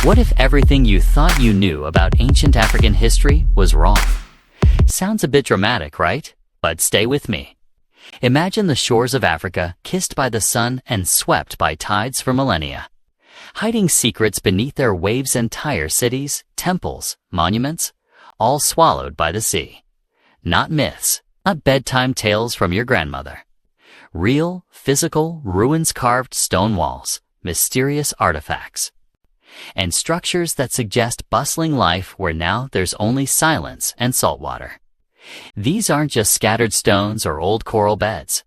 What if everything you thought you knew about ancient African history was wrong? Sounds a bit dramatic, right? But stay with me. Imagine the shores of Africa kissed by the sun and swept by tides for millennia, hiding secrets beneath their waves, entire cities, temples, monuments, all swallowed by the sea. Not myths, not bedtime tales from your grandmother. Real, physical, ruins-carved stone walls, mysterious artifacts, and structures that suggest bustling life where now there's only silence and salt water. These aren't just scattered stones or old coral beds.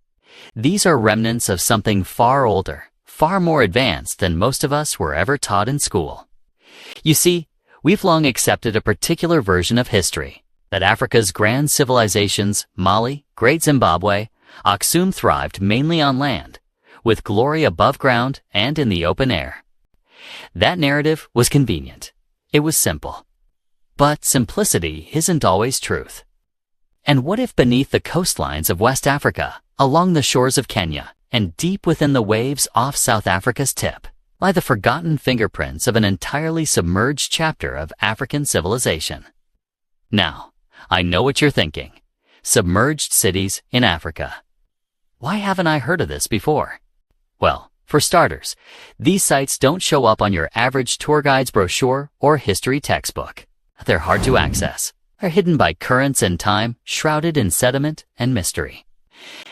These are remnants of something far older, far more advanced than most of us were ever taught in school. You see, we've long accepted a particular version of history, that Africa's grand civilizations, Mali, Great Zimbabwe, Aksum, thrived mainly on land, with glory above ground and in the open air. That narrative was convenient. It was simple. But simplicity isn't always truth. And what if beneath the coastlines of West Africa, along the shores of Kenya, and deep within the waves off South Africa's tip, lie the forgotten fingerprints of an entirely submerged chapter of African civilization? Now, I know what you're thinking. Submerged cities in Africa. Why haven't I heard of this before? Well, for starters, these sites don't show up on your average tour guide's brochure or history textbook. They're hard to access. Are hidden by currents and time, shrouded in sediment and mystery.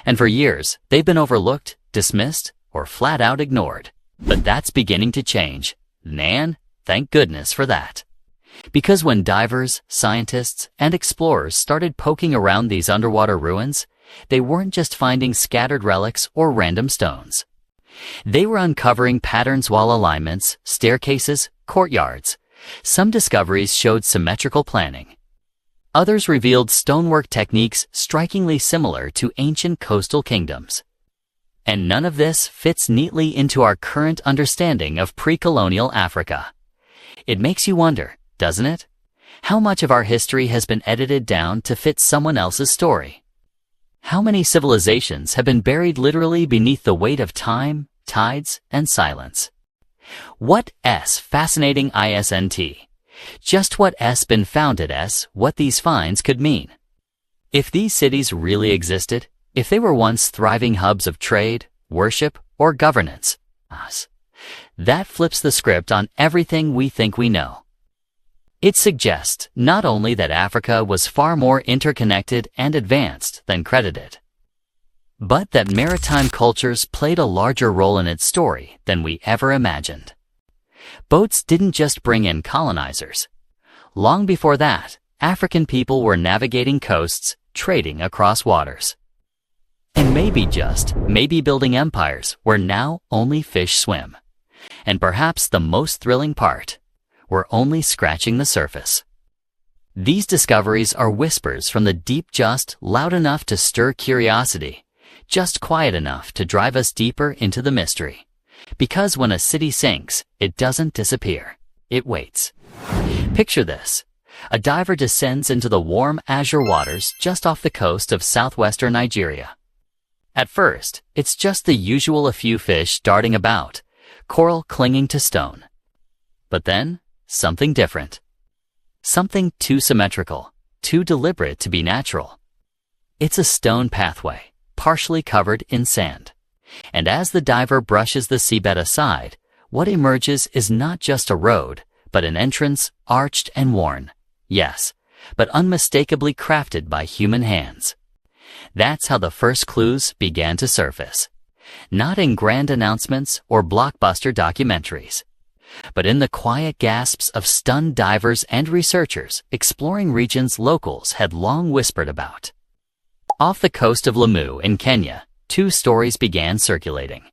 And for years, they've been overlooked, dismissed, or flat out ignored. But that's beginning to change. And thank goodness for that. Because when divers, scientists, and explorers started poking around these underwater ruins, they weren't just finding scattered relics or random stones. They were uncovering patterns, wall alignments, staircases, courtyards. Some discoveries showed symmetrical planning. Others revealed stonework techniques strikingly similar to ancient coastal kingdoms. And none of this fits neatly into our current understanding of pre-colonial Africa. It makes you wonder, doesn't it? How much of our history has been edited down to fit someone else's story? How many civilizations have been buried literally beneath the weight of time, tides, and silence? What fascinating isn't? Just what been founded what these finds could mean. If these cities really existed, if they were once thriving hubs of trade, worship, or governance, that flips the script on everything we think we know. It suggests not only that Africa was far more interconnected and advanced than credited, but that maritime cultures played a larger role in its story than we ever imagined. Boats didn't just bring in colonizers. Long before that, African people were navigating coasts, trading across waters. And maybe building empires where now only fish swim. And perhaps the most thrilling part, we're only scratching the surface. These discoveries are whispers from the deep, just loud enough to stir curiosity, just quiet enough to drive us deeper into the mystery. Because when a city sinks, it doesn't disappear. It waits. Picture this. A diver descends into the warm azure waters just off the coast of southwestern Nigeria. At first, it's just the usual, a few fish darting about, coral clinging to stone. But then, something different. Something too symmetrical, too deliberate to be natural. It's a stone pathway, partially covered in sand. And as the diver brushes the seabed aside, what emerges is not just a road, but an entrance, arched and worn. Yes, but unmistakably crafted by human hands. That's how the first clues began to surface. Not in grand announcements or blockbuster documentaries, but in the quiet gasps of stunned divers and researchers exploring regions locals had long whispered about. Off the coast of Lamu in Kenya, two stories began circulating.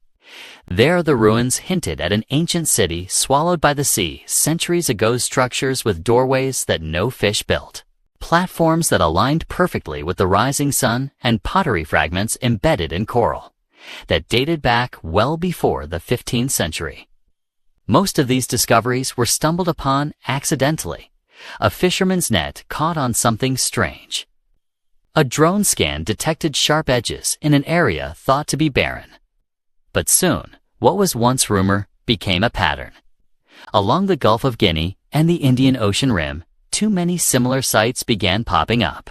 There the ruins hinted at an ancient city swallowed by the sea centuries ago, structures with doorways that no fish built, platforms that aligned perfectly with the rising sun, and pottery fragments embedded in coral that dated back well before the 15th century. Most of these discoveries were stumbled upon accidentally. A fisherman's net caught on something strange. A drone scan detected sharp edges in an area thought to be barren. But soon, what was once rumor became a pattern. Along the Gulf of Guinea and the Indian Ocean rim, too many similar sites began popping up.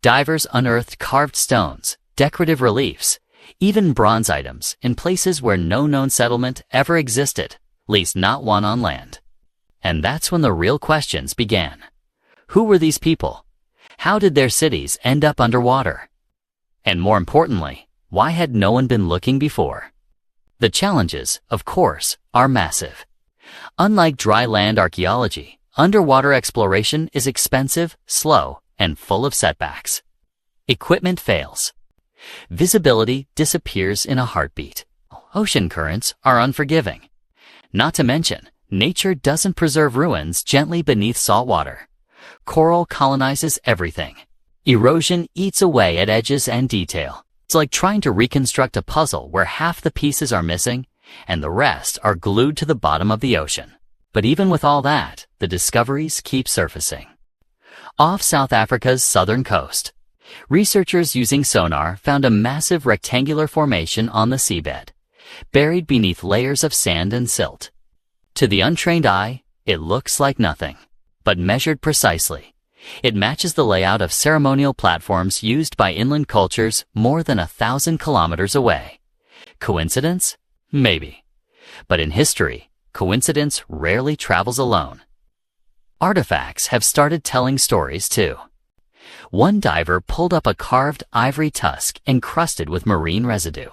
Divers unearthed carved stones, decorative reliefs, even bronze items in places where no known settlement ever existed, at least not one on land. And that's when the real questions began. Who were these people? How did their cities end up underwater? And more importantly, why had no one been looking before? The challenges, of course, are massive. Unlike dry land archaeology, underwater exploration is expensive, slow, and full of setbacks. Equipment fails. Visibility disappears in a heartbeat. Ocean currents are unforgiving. Not to mention, nature doesn't preserve ruins gently beneath salt water. Coral colonizes everything. Erosion eats away at edges and detail. It's like trying to reconstruct a puzzle where half the pieces are missing and the rest are glued to the bottom of the ocean. But even with all that, the discoveries keep surfacing. Off South Africa's southern coast, researchers using sonar found a massive rectangular formation on the seabed, buried beneath layers of sand and silt. To the untrained eye, it looks like nothing, but measured precisely, it matches the layout of ceremonial platforms used by inland cultures more than 1,000 kilometers away. Coincidence? Maybe. But in history, coincidence rarely travels alone. Artifacts have started telling stories too. One diver pulled up a carved ivory tusk encrusted with marine residue.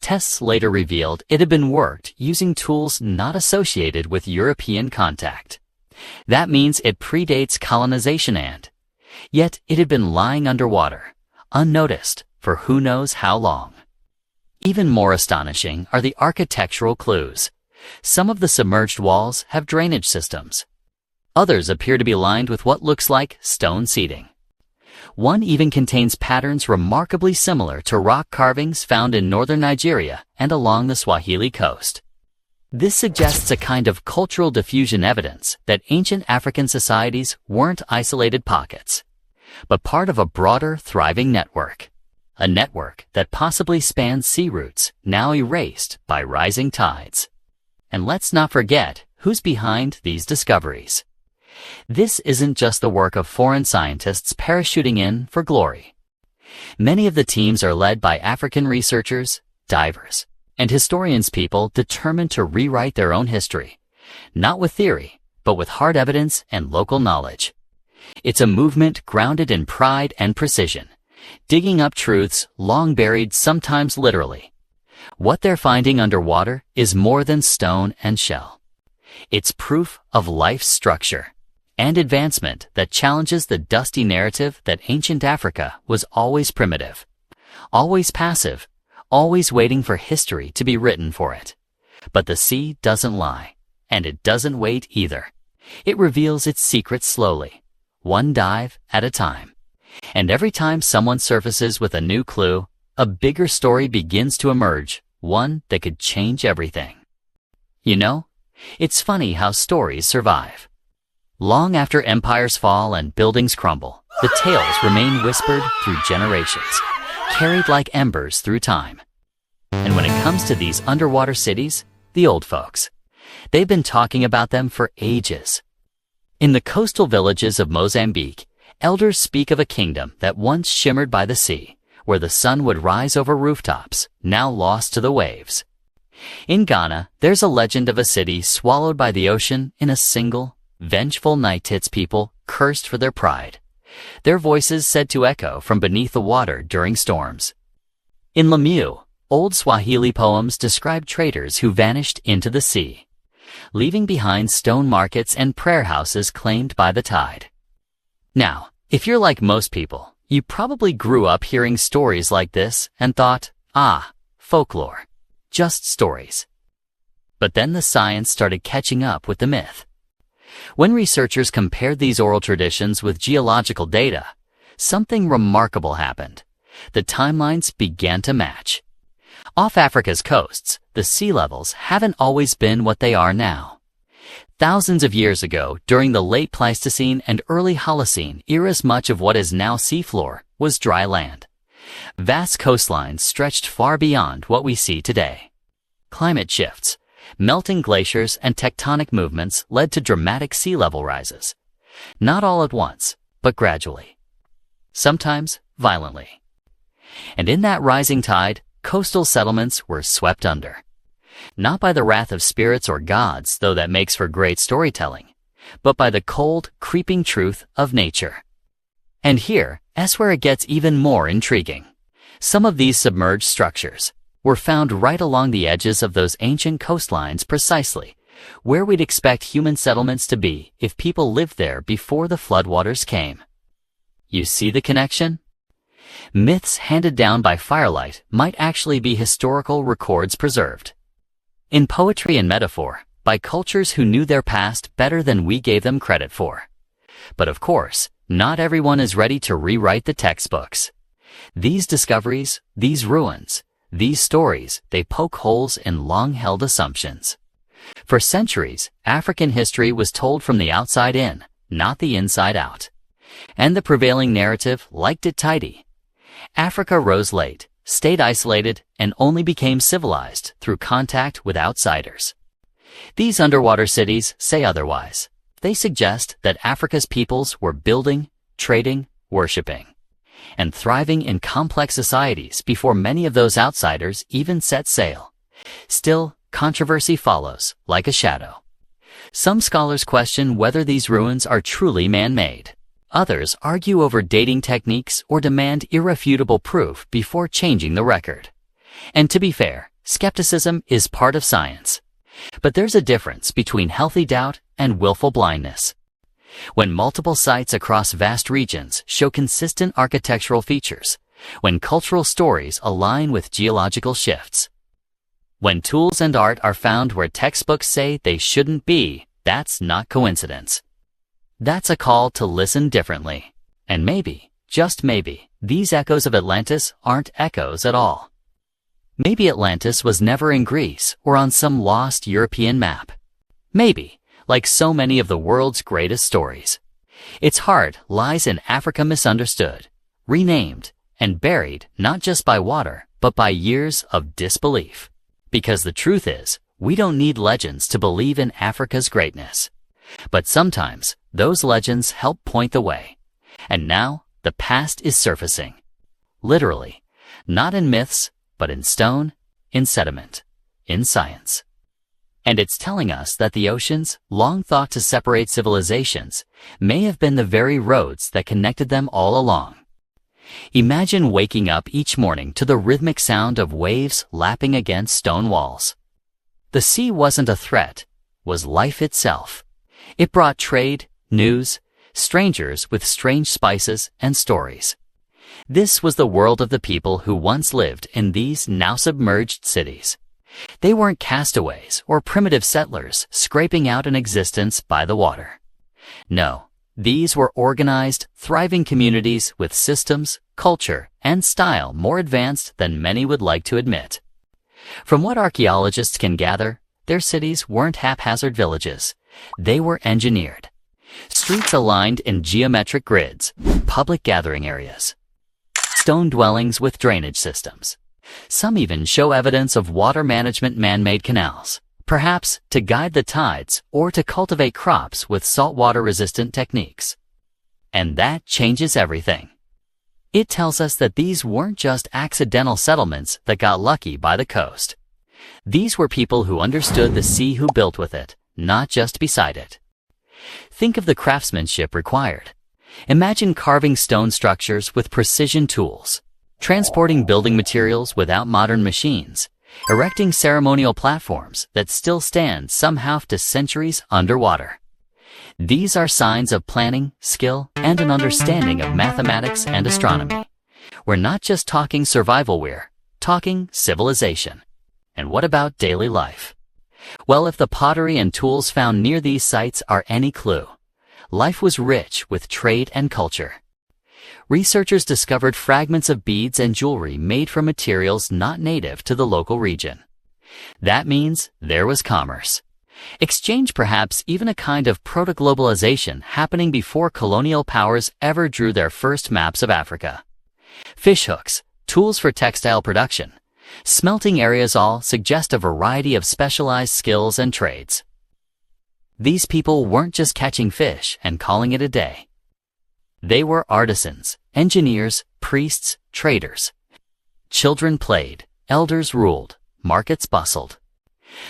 Tests later revealed it had been worked using tools not associated with European contact. That means it predates colonization yet it had been lying underwater, unnoticed, for who knows how long. Even more astonishing are the architectural clues. Some of the submerged walls have drainage systems. Others appear to be lined with what looks like stone seating. One even contains patterns remarkably similar to rock carvings found in northern Nigeria and along the Swahili coast. This suggests a kind of cultural diffusion evidence that ancient African societies weren't isolated pockets, but part of a broader, thriving network. A network that possibly spans sea routes now erased by rising tides. And let's not forget who's behind these discoveries. This isn't just the work of foreign scientists parachuting in for glory. Many of the teams are led by African researchers, divers, and historians, people determined to rewrite their own history, not with theory, but with hard evidence and local knowledge. It's a movement grounded in pride and precision, digging up truths long buried, sometimes literally. What they're finding underwater is more than stone and shell. It's proof of life's structure and advancement that challenges the dusty narrative that ancient Africa was always primitive, always passive, always waiting for history to be written for it. But the sea doesn't lie, and it doesn't wait either. It reveals its secrets slowly, one dive at a time. And every time someone surfaces with a new clue, a bigger story begins to emerge, one that could change everything. You know, it's funny how stories survive. Long after empires fall and buildings crumble, the tales remain whispered through generations, carried like embers through time. And when it comes to these underwater cities, the old folks, they've been talking about them for ages. In the coastal villages of Mozambique, elders speak of a kingdom that once shimmered by the sea, where the sun would rise over rooftops, now lost to the waves. In Ghana, there's a legend of a city swallowed by the ocean in a single, vengeful night. Its people cursed for their pride, their voices said to echo from beneath the water during storms. In Lemieux, old Swahili poems describe traders who vanished into the sea, leaving behind stone markets and prayer houses claimed by the tide. Now, if you're like most people, you probably grew up hearing stories like this and thought, folklore, just stories. But then the science started catching up with the myth. When researchers compared these oral traditions with geological data, something remarkable happened. The timelines began to match. Off Africa's coasts, the sea levels haven't always been what they are now. Thousands of years ago, during the late Pleistocene and early Holocene eras, much of what is now seafloor was dry land. Vast coastlines stretched far beyond what we see today. Climate shifts, Melting glaciers and tectonic movements led to dramatic sea level rises. Not all at once, but gradually. Sometimes violently. And in that rising tide, coastal settlements were swept under. Not by the wrath of spirits or gods, though that makes for great storytelling, but by the cold, creeping truth of nature. And here's where it gets even more intriguing. Some of these submerged structures were found right along the edges of those ancient coastlines, precisely where we'd expect human settlements to be if people lived there before the floodwaters came. You see the connection? Myths handed down by firelight might actually be historical records preserved. In poetry and metaphor, by cultures who knew their past better than we gave them credit for. But of course, not everyone is ready to rewrite the textbooks. These discoveries, these ruins, these stories, they poke holes in long-held assumptions. For centuries, African history was told from the outside in, not the inside out. And the prevailing narrative liked it tidy. Africa rose late, stayed isolated, and only became civilized through contact with outsiders. These underwater cities say otherwise. They suggest that Africa's peoples were building, trading, worshipping, and thriving in complex societies before many of those outsiders even set sail. Still, controversy follows, like a shadow. Some scholars question whether these ruins are truly man-made. Others argue over dating techniques or demand irrefutable proof before changing the record. And to be fair, skepticism is part of science. But there's a difference between healthy doubt and willful blindness. When multiple sites across vast regions show consistent architectural features, when cultural stories align with geological shifts, when tools and art are found where textbooks say they shouldn't be, that's not coincidence. That's a call to listen differently. And maybe, just maybe, these echoes of Atlantis aren't echoes at all. Maybe Atlantis was never in Greece or on some lost European map. Maybe, like so many of the world's greatest stories, its heart lies in Africa misunderstood, renamed, and buried not just by water, but by years of disbelief. Because the truth is, we don't need legends to believe in Africa's greatness. But sometimes, those legends help point the way. And now, the past is surfacing. Literally, not in myths, but in stone, in sediment, in science. And it's telling us that the oceans, long thought to separate civilizations, may have been the very roads that connected them all along. Imagine waking up each morning to the rhythmic sound of waves lapping against stone walls. The sea wasn't a threat, was life itself. It brought trade, news, strangers with strange spices and stories. This was the world of the people who once lived in these now submerged cities. They weren't castaways or primitive settlers scraping out an existence by the water. No, these were organized, thriving communities with systems, culture, and style more advanced than many would like to admit. From what archaeologists can gather, their cities weren't haphazard villages. They were engineered. Streets aligned in geometric grids, public gathering areas, stone dwellings with drainage systems. Some even show evidence of water management man-made canals, perhaps to guide the tides or to cultivate crops with saltwater-resistant techniques. And that changes everything. It tells us that these weren't just accidental settlements that got lucky by the coast. These were people who understood the sea, who built with it, not just beside it. Think of the craftsmanship required. Imagine carving stone structures with precision tools, transporting building materials without modern machines, erecting ceremonial platforms that still stand some half to centuries underwater. These are signs of planning, skill, and an understanding of mathematics and astronomy. We're not just talking survival, we're talking civilization. And what about daily life? Well, if the pottery and tools found near these sites are any clue, life was rich with trade and culture. Researchers discovered fragments of beads and jewelry made from materials not native to the local region. That means there was commerce. Exchange, perhaps even a kind of proto-globalization happening before colonial powers ever drew their first maps of Africa. Fish hooks, tools for textile production, Smelting areas all suggest a variety of specialized skills and trades. These people weren't just catching fish and calling it a day. They were artisans, engineers, priests, traders. Children played, elders ruled, markets bustled.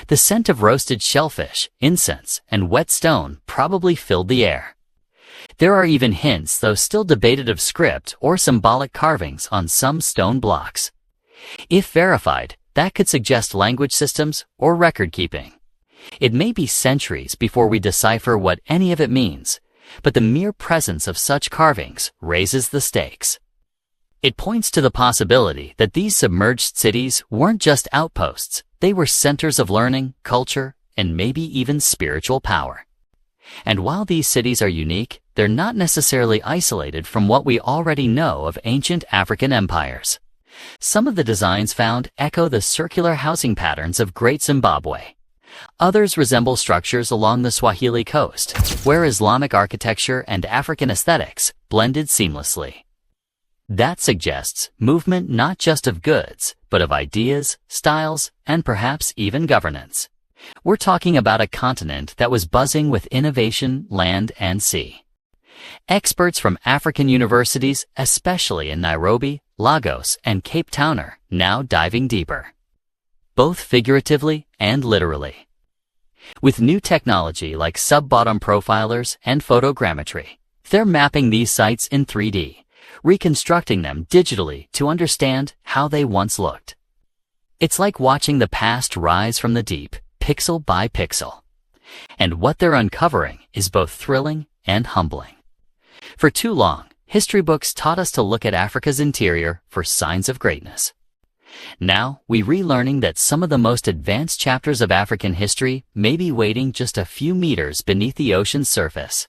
The scent of roasted shellfish, incense, and wet stone probably filled the air. There are even hints, though still debated, of script or symbolic carvings on some stone blocks. If verified, that could suggest language systems or record keeping. It may be centuries before we decipher what any of it means, but the mere presence of such carvings raises the stakes. It points to the possibility that these submerged cities weren't just outposts, they were centers of learning, culture, and maybe even spiritual power. And while these cities are unique, they're not necessarily isolated from what we already know of ancient African empires. Some of the designs found echo the circular housing patterns of Great Zimbabwe. Others resemble structures along the Swahili coast, where Islamic architecture and African aesthetics blended seamlessly. That suggests movement not just of goods, but of ideas, styles, and perhaps even governance. We're talking about a continent that was buzzing with innovation, land and sea. Experts from African universities, especially in Nairobi, Lagos, and Cape Town, are now diving deeper, both figuratively and literally. With new technology like sub-bottom profilers and photogrammetry, they're mapping these sites in 3D, reconstructing them digitally to understand how they once looked. It's like watching the past rise from the deep, pixel by pixel. And what they're uncovering is both thrilling and humbling. For too long, history books taught us to look at Africa's interior for signs of greatness. Now, we're relearning that some of the most advanced chapters of African history may be waiting just a few meters beneath the ocean's surface.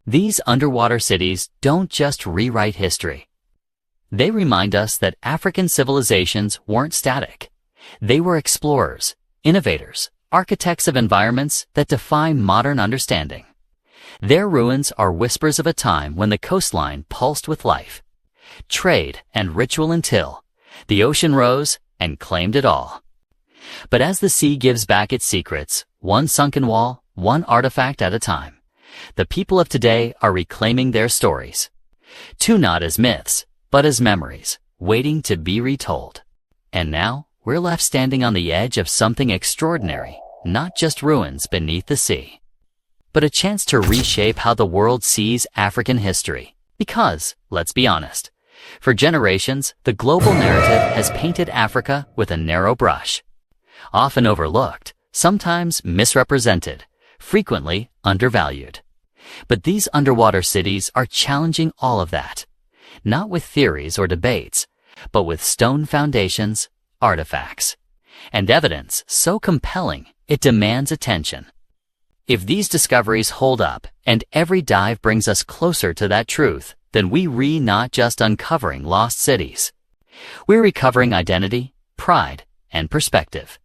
These underwater cities don't just rewrite history. They remind us that African civilizations weren't static. They were explorers, innovators, architects of environments that defy modern understanding. Their ruins are whispers of a time when the coastline pulsed with life, trade, and ritual until the ocean rose and claimed it all. But as the sea gives back its secrets, one sunken wall, one artifact at a time, the people of today are reclaiming their stories, too not as myths, but as memories, waiting to be retold. And now, we're left standing on the edge of something extraordinary, not just ruins beneath the sea, but a chance to reshape how the world sees African history. Because, let's be honest, for generations, the global narrative has painted Africa with a narrow brush. Often overlooked, sometimes misrepresented, frequently undervalued. But these underwater cities are challenging all of that, not with theories or debates, but with stone foundations, artifacts, and evidence so compelling it demands attention. If these discoveries hold up, and every dive brings us closer to that truth, then we're not just uncovering lost cities. We're recovering identity, pride, and perspective.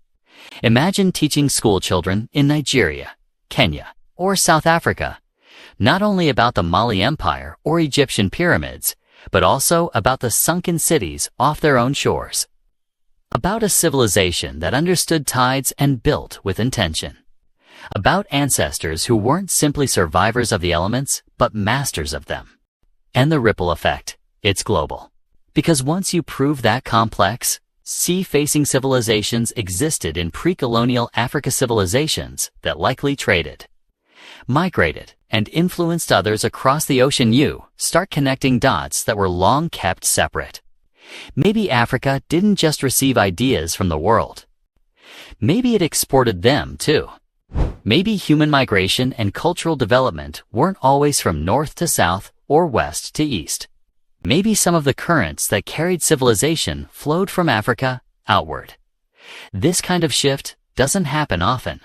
Imagine teaching school children in Nigeria, Kenya, or South Africa, not only about the Mali Empire or Egyptian pyramids, but also about the sunken cities off their own shores. About a civilization that understood tides and built with intention. About ancestors who weren't simply survivors of the elements, but masters of them. And the ripple effect, it's global. Because once you prove that complex, sea-facing civilizations existed in pre-colonial Africa, civilizations that likely traded, migrated, and influenced others across the ocean, you start connecting dots that were long kept separate. Maybe Africa didn't just receive ideas from the world. Maybe it exported them too. Maybe human migration and cultural development weren't always from north to south or west to east. Maybe some of the currents that carried civilization flowed from Africa outward. This kind of shift doesn't happen often.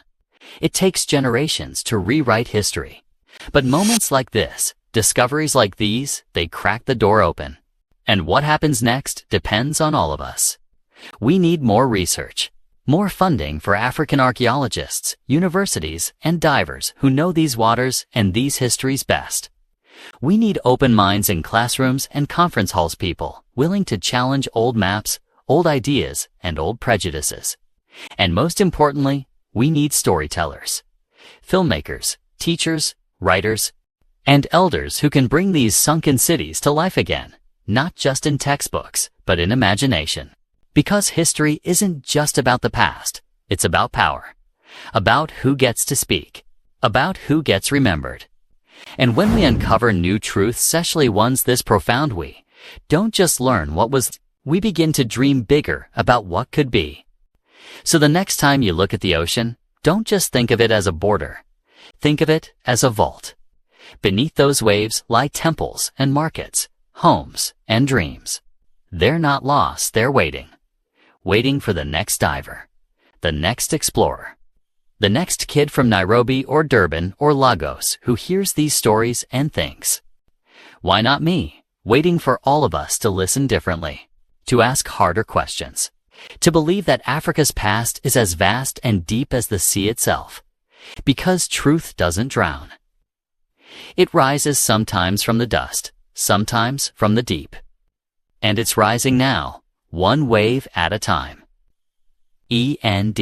It takes generations to rewrite history. But moments like this, discoveries like these, they crack the door open. And what happens next depends on all of us. We need more research, more funding for African archaeologists, universities, and divers who know these waters and these histories best. We need open minds in classrooms and conference halls, people willing to challenge old maps, old ideas, and old prejudices. And most importantly, we need storytellers, filmmakers, teachers, writers, and elders who can bring these sunken cities to life again, not just in textbooks, but in imagination. Because history isn't just about the past, it's about power, about who gets to speak, about who gets remembered. And when we uncover new truths, especially ones this profound, we don't just learn what was, we begin to dream bigger about what could be. So the next time you look at the ocean, don't just think of it as a border. Think of it as a vault. Beneath those waves lie temples and markets, homes and dreams. They're not lost, they're waiting. Waiting for the next diver, the next explorer, the next kid from Nairobi or Durban or Lagos who hears these stories and thinks, why not me? Waiting for all of us to listen differently, to ask harder questions, to believe that Africa's past is as vast and deep as the sea itself. Because truth doesn't drown. It rises sometimes from the dust, sometimes from the deep. And it's rising now, one wave at a time. END